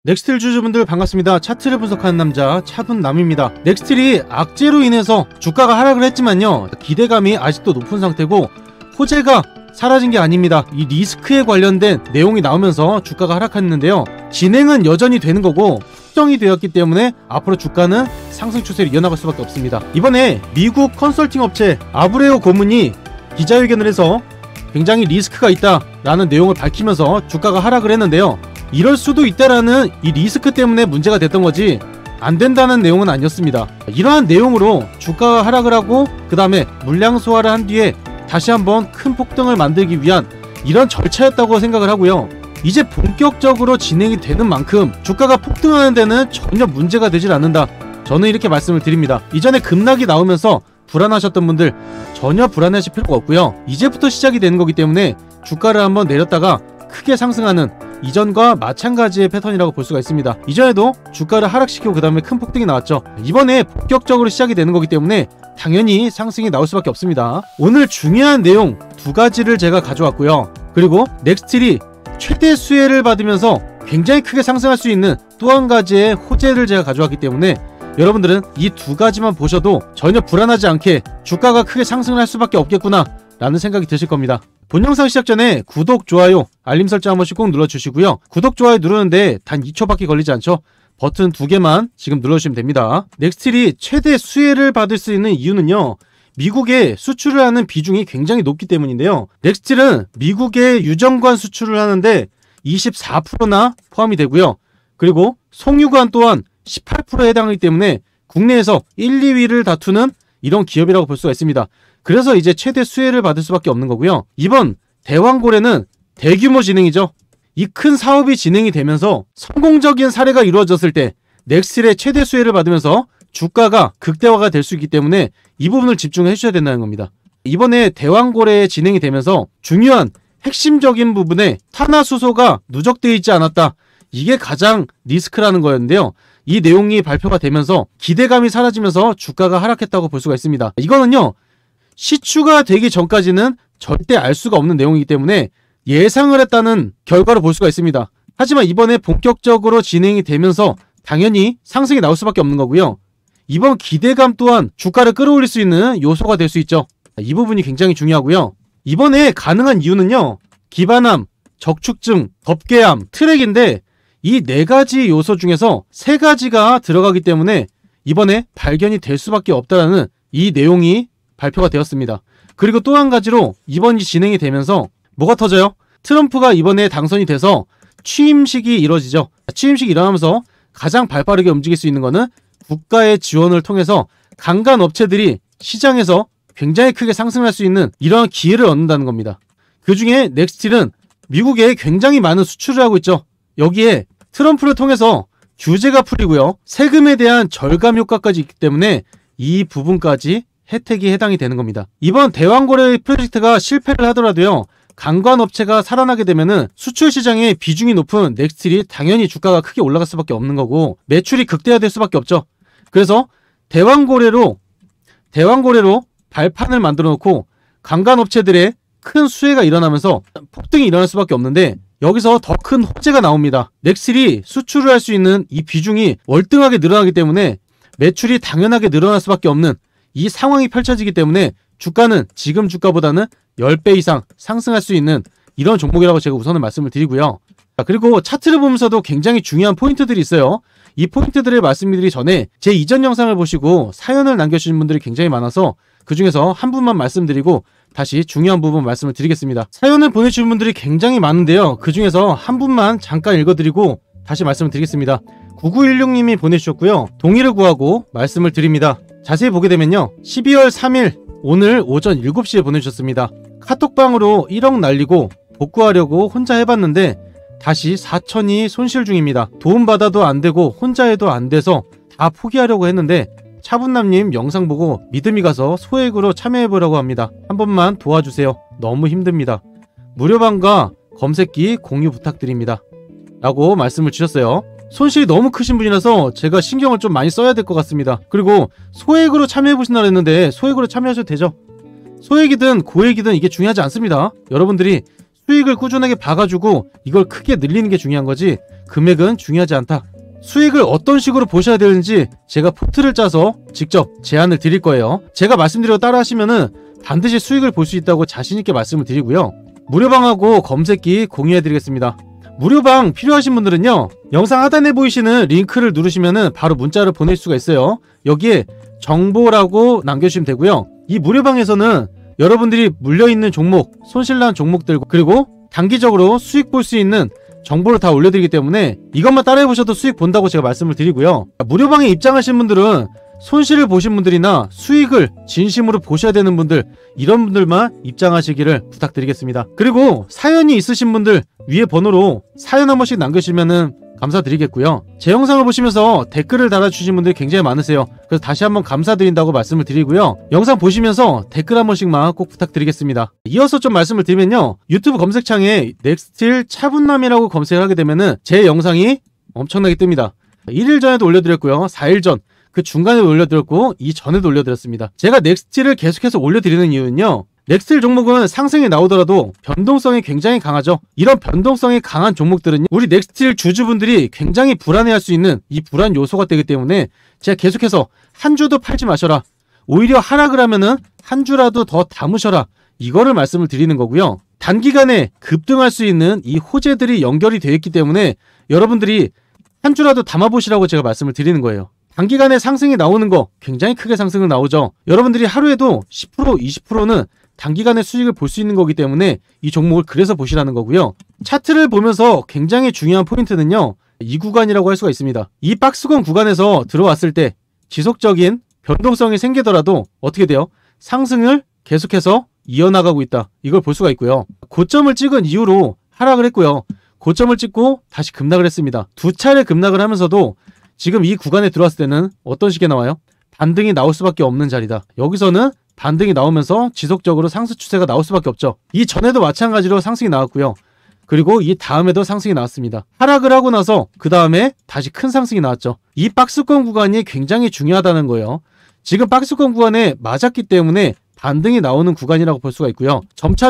넥스틸 주주분들 반갑습니다. 차트를 분석하는 남자 차분남입니다. 넥스틸이 악재로 인해서 주가가 하락을 했지만요, 기대감이 아직도 높은 상태고 호재가 사라진 게 아닙니다. 이 리스크에 관련된 내용이 나오면서 주가가 하락했는데요, 진행은 여전히 되는 거고 확정이 되었기 때문에 앞으로 주가는 상승 추세를 이어나갈 수밖에 없습니다. 이번에 미국 컨설팅 업체 아브레오 고문이 기자회견을 해서 굉장히 리스크가 있다라는 내용을 밝히면서 주가가 하락을 했는데요, 이럴 수도 있다라는 이 리스크 때문에 문제가 됐던 거지 안 된다는 내용은 아니었습니다. 이러한 내용으로 주가가 하락을 하고 그 다음에 물량 소화를 한 뒤에 다시 한번 큰 폭등을 만들기 위한 이런 절차였다고 생각을 하고요, 이제 본격적으로 진행이 되는 만큼 주가가 폭등하는 데는 전혀 문제가 되질 않는다, 저는 이렇게 말씀을 드립니다. 이전에 급락이 나오면서 불안하셨던 분들 전혀 불안해하실 필요가 없고요, 이제부터 시작이 되는 거기 때문에 주가를 한번 내렸다가 크게 상승하는 이전과 마찬가지의 패턴이라고 볼 수가 있습니다. 이전에도 주가를 하락시키고 그 다음에 큰 폭등이 나왔죠. 이번에 본격적으로 시작이 되는 거기 때문에 당연히 상승이 나올 수밖에 없습니다. 오늘 중요한 내용 두 가지를 제가 가져왔고요, 그리고 넥스틸이 최대 수혜를 받으면서 굉장히 크게 상승할 수 있는 또 한 가지의 호재를 제가 가져왔기 때문에 여러분들은 이 두 가지만 보셔도 전혀 불안하지 않게 주가가 크게 상승을 할 수밖에 없겠구나 라는 생각이 드실 겁니다. 본 영상 시작 전에 구독, 좋아요, 알림 설정 한 번씩 꼭 눌러주시고요. 구독, 좋아요 누르는데 단 2초밖에 걸리지 않죠? 버튼 2개만 지금 눌러주시면 됩니다. 넥스틸이 최대 수혜를 받을 수 있는 이유는요, 미국에 수출을 하는 비중이 굉장히 높기 때문인데요, 넥스틸은 미국에 유정관 수출을 하는데 24%나 포함이 되고요, 그리고 송유관 또한 18%에 해당하기 때문에 국내에서 1, 2위를 다투는 이런 기업이라고 볼 수가 있습니다. 그래서 이제 최대 수혜를 받을 수밖에 없는 거고요. 이번 대왕고래는 대규모 진행이죠. 이 큰 사업이 진행이 되면서 성공적인 사례가 이루어졌을 때 넥스틸의 최대 수혜를 받으면서 주가가 극대화가 될 수 있기 때문에 이 부분을 집중해 주셔야 된다는 겁니다. 이번에 대왕고래 진행이 되면서 중요한 핵심적인 부분에 탄화수소가 누적되어 있지 않았다, 이게 가장 리스크라는 거였는데요, 이 내용이 발표가 되면서 기대감이 사라지면서 주가가 하락했다고 볼 수가 있습니다. 이거는요, 시추가 되기 전까지는 절대 알 수가 없는 내용이기 때문에 예상을 했다는 결과로 볼 수가 있습니다. 하지만 이번에 본격적으로 진행이 되면서 당연히 상승이 나올 수밖에 없는 거고요, 이번 기대감 또한 주가를 끌어올릴 수 있는 요소가 될 수 있죠. 이 부분이 굉장히 중요하고요. 이번에 가능한 이유는요, 기반암, 적축증, 덮개암, 트랙인데 이 4가지 요소 중에서 3가지가 들어가기 때문에 이번에 발견이 될 수밖에 없다라는 이 내용이 발표가 되었습니다. 그리고 또 한 가지로 이번이 진행이 되면서 뭐가 터져요? 트럼프가 이번에 당선이 돼서 취임식이 이루어지죠. 취임식이 일어나면서 가장 발빠르게 움직일 수 있는 거는 국가의 지원을 통해서 강간 업체들이 시장에서 굉장히 크게 상승할 수 있는 이러한 기회를 얻는다는 겁니다. 그 중에 넥스틸은 미국에 굉장히 많은 수출을 하고 있죠. 여기에 트럼프를 통해서 규제가 풀리고요, 세금에 대한 절감 효과까지 있기 때문에 이 부분까지 혜택이 해당이 되는 겁니다. 이번 대왕고래 프로젝트가 실패를 하더라도요, 강관업체가 살아나게 되면은 수출 시장의 비중이 높은 넥스틸이 당연히 주가가 크게 올라갈 수밖에 없는 거고 매출이 극대화될 수밖에 없죠. 그래서 대왕고래로 발판을 만들어 놓고 강간업체들의 큰 수혜가 일어나면서 폭등이 일어날 수밖에 없는데 여기서 더 큰 호재가 나옵니다. 넥스틸이 수출을 할 수 있는 이 비중이 월등하게 늘어나기 때문에 매출이 당연하게 늘어날 수밖에 없는 이 상황이 펼쳐지기 때문에 주가는 지금 주가보다는 10배 이상 상승할 수 있는 이런 종목이라고 제가 우선은 말씀을 드리고요. 그리고 차트를 보면서도 굉장히 중요한 포인트들이 있어요. 이 포인트들을 말씀드리기 전에 제 이전 영상을 보시고 사연을 남겨주신 분들이 굉장히 많아서 그 중에서 한 분만 말씀드리고 다시 중요한 부분 말씀을 드리겠습니다. 사연을 보내주신 분들이 굉장히 많은데요, 그 중에서 한 분만 잠깐 읽어드리고 다시 말씀을 드리겠습니다. 9916님이 보내주셨고요, 동의를 구하고 말씀을 드립니다. 자세히 보게 되면요, 12월 3일 오늘 오전 7시에 보내주셨습니다. 카톡방으로 1억 날리고 복구하려고 혼자 해봤는데 다시 4천이 손실 중입니다. 도움받아도 안되고 혼자 해도 안돼서 다 포기하려고 했는데 차분남님 영상 보고 믿음이 가서 소액으로 참여해보려고 합니다. 한 번만 도와주세요. 너무 힘듭니다. 무료방과 검색기 공유 부탁드립니다. 라고 말씀을 주셨어요. 손실이 너무 크신 분이라서 제가 신경을 좀 많이 써야 될 것 같습니다. 그리고 소액으로 참여해보신다고 했는데 소액으로 참여하셔도 되죠. 소액이든 고액이든 이게 중요하지 않습니다. 여러분들이 수익을 꾸준하게 봐가지고 이걸 크게 늘리는 게 중요한 거지 금액은 중요하지 않다. 수익을 어떤 식으로 보셔야 되는지 제가 포트를 짜서 직접 제안을 드릴 거예요. 제가 말씀드리고 따라 하시면은 반드시 수익을 볼 수 있다고 자신있게 말씀을 드리고요. 무료방하고 검색기 공유해 드리겠습니다. 무료방 필요하신 분들은요, 영상 하단에 보이시는 링크를 누르시면은 바로 문자를 보낼 수가 있어요. 여기에 정보라고 남겨주시면 되고요. 이 무료방에서는 여러분들이 물려있는 종목, 손실난 종목들, 그리고 단기적으로 수익 볼 수 있는 정보를 다 올려드리기 때문에 이것만 따라해보셔도 수익 본다고 제가 말씀을 드리고요. 무료방에 입장하신 분들은 손실을 보신 분들이나 수익을 진심으로 보셔야 되는 분들, 이런 분들만 입장하시기를 부탁드리겠습니다. 그리고 사연이 있으신 분들 위에 번호로 사연 한 번씩 남겨주시면 감사드리겠고요. 제 영상을 보시면서 댓글을 달아주신 분들이 굉장히 많으세요. 그래서 다시 한번 감사드린다고 말씀을 드리고요. 영상 보시면서 댓글 한 번씩만 꼭 부탁드리겠습니다. 이어서 좀 말씀을 드리면요, 유튜브 검색창에 넥스틸 차분남이라고 검색을 하게 되면은 제 영상이 엄청나게 뜹니다. 1일 전에도 올려드렸고요, 4일 전, 그 중간에도 올려드렸고 이전에도 올려드렸습니다. 제가 넥스틸을 계속해서 올려드리는 이유는요, 넥스틸 종목은 상승이 나오더라도 변동성이 굉장히 강하죠. 이런 변동성이 강한 종목들은 우리 넥스틸 주주분들이 굉장히 불안해할 수 있는 이 불안 요소가 되기 때문에 제가 계속해서 한 주도 팔지 마셔라, 오히려 하락을 하면은 한 주라도 더 담으셔라, 이거를 말씀을 드리는 거고요. 단기간에 급등할 수 있는 이 호재들이 연결이 되어 있기 때문에 여러분들이 한 주라도 담아보시라고 제가 말씀을 드리는 거예요. 단기간에 상승이 나오는 거 굉장히 크게 상승은 나오죠. 여러분들이 하루에도 10%, 20%는 단기간에 수익을 볼 수 있는 거기 때문에 이 종목을 그래서 보시라는 거고요. 차트를 보면서 굉장히 중요한 포인트는요, 이 구간이라고 할 수가 있습니다. 이 박스권 구간에서 들어왔을 때 지속적인 변동성이 생기더라도 어떻게 돼요? 상승을 계속해서 이어나가고 있다, 이걸 볼 수가 있고요. 고점을 찍은 이후로 하락을 했고요, 고점을 찍고 다시 급락을 했습니다. 두 차례 급락을 하면서도 지금 이 구간에 들어왔을 때는 어떤 식의 나와요? 반등이 나올 수밖에 없는 자리다. 여기서는 반등이 나오면서 지속적으로 상승 추세가 나올 수밖에 없죠. 이 전에도 마찬가지로 상승이 나왔고요. 그리고 이 다음에도 상승이 나왔습니다. 하락을 하고 나서 그 다음에 다시 큰 상승이 나왔죠. 이 박스권 구간이 굉장히 중요하다는 거예요. 지금 박스권 구간에 맞았기 때문에 반등이 나오는 구간이라고 볼 수가 있고요. 점차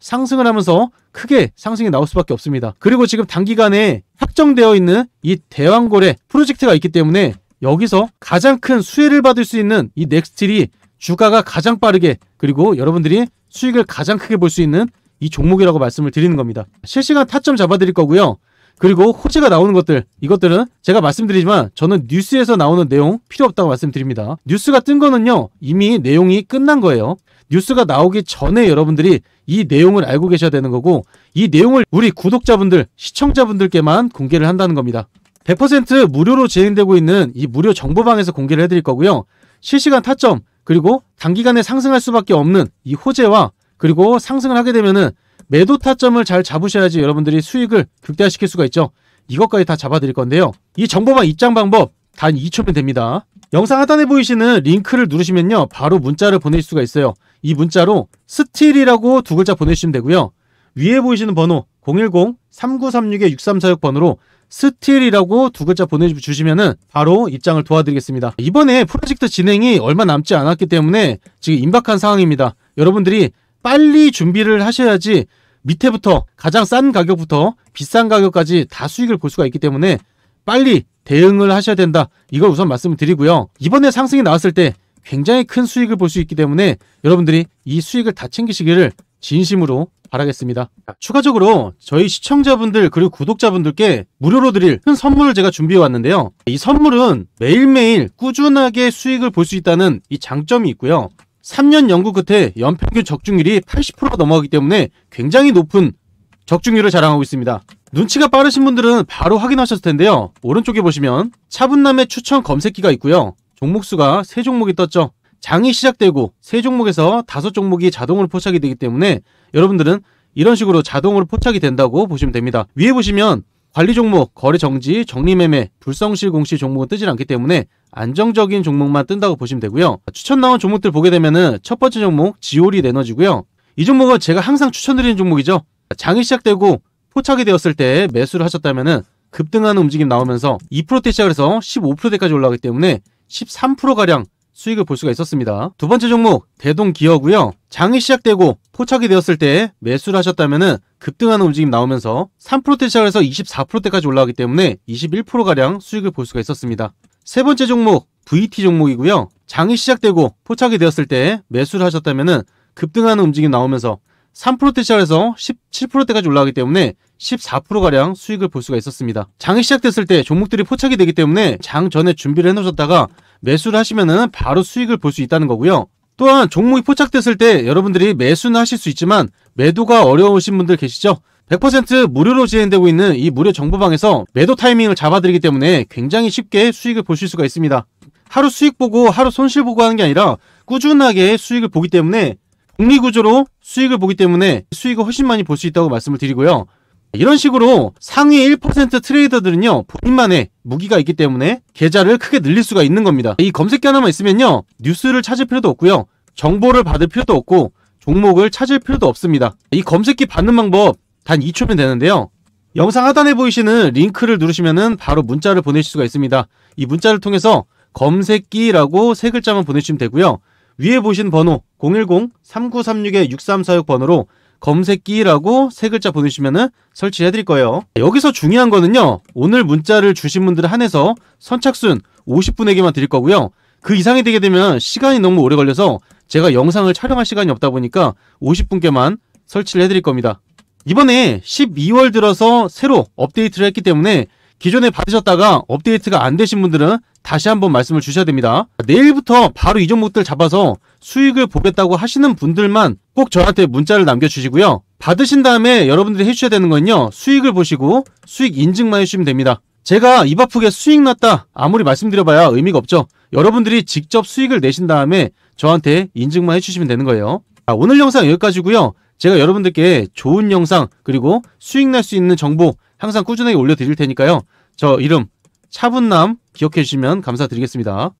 상승을 하면서 크게 상승이 나올 수밖에 없습니다. 그리고 지금 단기간에 확정되어 있는 이 대왕거래 프로젝트가 있기 때문에 여기서 가장 큰 수혜를 받을 수 있는 이 넥스틸이 주가가 가장 빠르게, 그리고 여러분들이 수익을 가장 크게 볼 수 있는 이 종목이라고 말씀을 드리는 겁니다. 실시간 타점 잡아드릴 거고요. 그리고 호재가 나오는 것들, 이것들은 제가 말씀드리지만 저는 뉴스에서 나오는 내용 필요 없다고 말씀드립니다. 뉴스가 뜬 거는요, 이미 내용이 끝난 거예요. 뉴스가 나오기 전에 여러분들이 이 내용을 알고 계셔야 되는 거고, 이 내용을 우리 구독자분들, 시청자분들께만 공개를 한다는 겁니다. 100% 무료로 진행되고 있는 이 무료 정보방에서 공개를 해드릴 거고요. 실시간 타점, 그리고 단기간에 상승할 수밖에 없는 이 호재와, 그리고 상승을 하게 되면은 매도 타점을 잘 잡으셔야지 여러분들이 수익을 극대화시킬 수가 있죠. 이것까지 다 잡아드릴 건데요. 이 정보방 입장 방법 단 2초면 됩니다. 영상 하단에 보이시는 링크를 누르시면요, 바로 문자를 보낼 수가 있어요. 이 문자로 스틸이라고 두 글자 보내주시면 되고요. 위에 보이시는 번호 010-3936-6346 번호로 스틸이라고 두 글자 보내주시면은 바로 입장을 도와드리겠습니다. 이번에 프로젝트 진행이 얼마 남지 않았기 때문에 지금 임박한 상황입니다. 여러분들이 빨리 준비를 하셔야지 밑에부터 가장 싼 가격부터 비싼 가격까지 다 수익을 볼 수가 있기 때문에 빨리 대응을 하셔야 된다, 이걸 우선 말씀을 드리고요. 이번에 상승이 나왔을 때 굉장히 큰 수익을 볼 수 있기 때문에 여러분들이 이 수익을 다 챙기시기를 진심으로 바라겠습니다. 추가적으로 저희 시청자분들 그리고 구독자분들께 무료로 드릴 큰 선물을 제가 준비해 왔는데요. 이 선물은 매일매일 꾸준하게 수익을 볼 수 있다는 이 장점이 있고요. 3년 연구 끝에 연평균 적중률이 80%가 넘어가기 때문에 굉장히 높은 적중률을 자랑하고 있습니다. 눈치가 빠르신 분들은 바로 확인하셨을 텐데요. 오른쪽에 보시면 차분남의 추천 검색기가 있고요. 종목수가 3종목이 떴죠. 장이 시작되고 3종목에서 5종목이 자동으로 포착이 되기 때문에 여러분들은 이런 식으로 자동으로 포착이 된다고 보시면 됩니다. 위에 보시면 관리 종목, 거래 정지, 정리매매, 불성실 공시 종목은 뜨지 않기 때문에 안정적인 종목만 뜬다고 보시면 되고요. 추천 나온 종목들 보게 되면은 첫 번째 종목 지오리 에너지고요. 이 종목은 제가 항상 추천드리는 종목이죠. 장이 시작되고 포착이 되었을 때 매수를 하셨다면은 급등하는 움직임 나오면서 2%대 시작을 해서 15%대까지 올라가기 때문에 13%가량 수익을 볼 수가 있었습니다. 두 번째 종목 대동기어고요. 장이 시작되고 포착이 되었을 때 매수를 하셨다면은 급등하는 움직임 나오면서 3%대 시작해서 24%대까지 올라가기 때문에 21%가량 수익을 볼 수가 있었습니다. 세 번째 종목 VT 종목이고요. 장이 시작되고 포착이 되었을 때 매수를 하셨다면은 급등하는 움직임 나오면서 3%대 시작해서 17%대까지 올라가기 때문에 14%가량 수익을 볼 수가 있었습니다. 장이 시작됐을 때 종목들이 포착이 되기 때문에 장 전에 준비를 해놓으셨다가 매수를 하시면은 바로 수익을 볼 수 있다는 거고요. 또한 종목이 포착됐을 때 여러분들이 매수는 하실 수 있지만 매도가 어려우신 분들 계시죠? 100% 무료로 진행되고 있는 이 무료 정보방에서 매도 타이밍을 잡아드리기 때문에 굉장히 쉽게 수익을 보실 수가 있습니다. 하루 수익 보고 하루 손실 보고 하는 게 아니라 꾸준하게 수익을 보기 때문에 복리구조로 수익을 보기 때문에 수익을 훨씬 많이 볼 수 있다고 말씀을 드리고요. 이런 식으로 상위 1% 트레이더들은요, 본인만의 무기가 있기 때문에 계좌를 크게 늘릴 수가 있는 겁니다. 이 검색기 하나만 있으면요, 뉴스를 찾을 필요도 없고요, 정보를 받을 필요도 없고 종목을 찾을 필요도 없습니다. 이 검색기 받는 방법 단 2초면 되는데요. 영상 하단에 보이시는 링크를 누르시면은 바로 문자를 보내실 수가 있습니다. 이 문자를 통해서 검색기라고 세 글자만 보내주시면 되고요. 위에 보신 번호 010-3936-6346 번호로 검색기라고 세 글자 보내주시면은 설치해 드릴 거예요. 여기서 중요한 거는요, 오늘 문자를 주신 분들을 한해서 선착순 50분에게만 드릴 거고요. 그 이상이 되게 되면 시간이 너무 오래 걸려서 제가 영상을 촬영할 시간이 없다 보니까 50분께만 설치를 해 드릴 겁니다. 이번에 12월 들어서 새로 업데이트를 했기 때문에 기존에 받으셨다가 업데이트가 안 되신 분들은 다시 한번 말씀을 주셔야 됩니다. 내일부터 바로 이 종목들 잡아서 수익을 보겠다고 하시는 분들만 꼭 저한테 문자를 남겨주시고요. 받으신 다음에 여러분들이 해주셔야 되는 건요, 수익을 보시고 수익 인증만 해주시면 됩니다. 제가 입 아프게 수익 났다 아무리 말씀드려봐야 의미가 없죠. 여러분들이 직접 수익을 내신 다음에 저한테 인증만 해주시면 되는 거예요. 오늘 영상 여기까지고요. 제가 여러분들께 좋은 영상 그리고 수익 날 수 있는 정보 항상 꾸준하게 올려드릴 테니까요. 저 이름 차분남 기억해 주시면 감사드리겠습니다.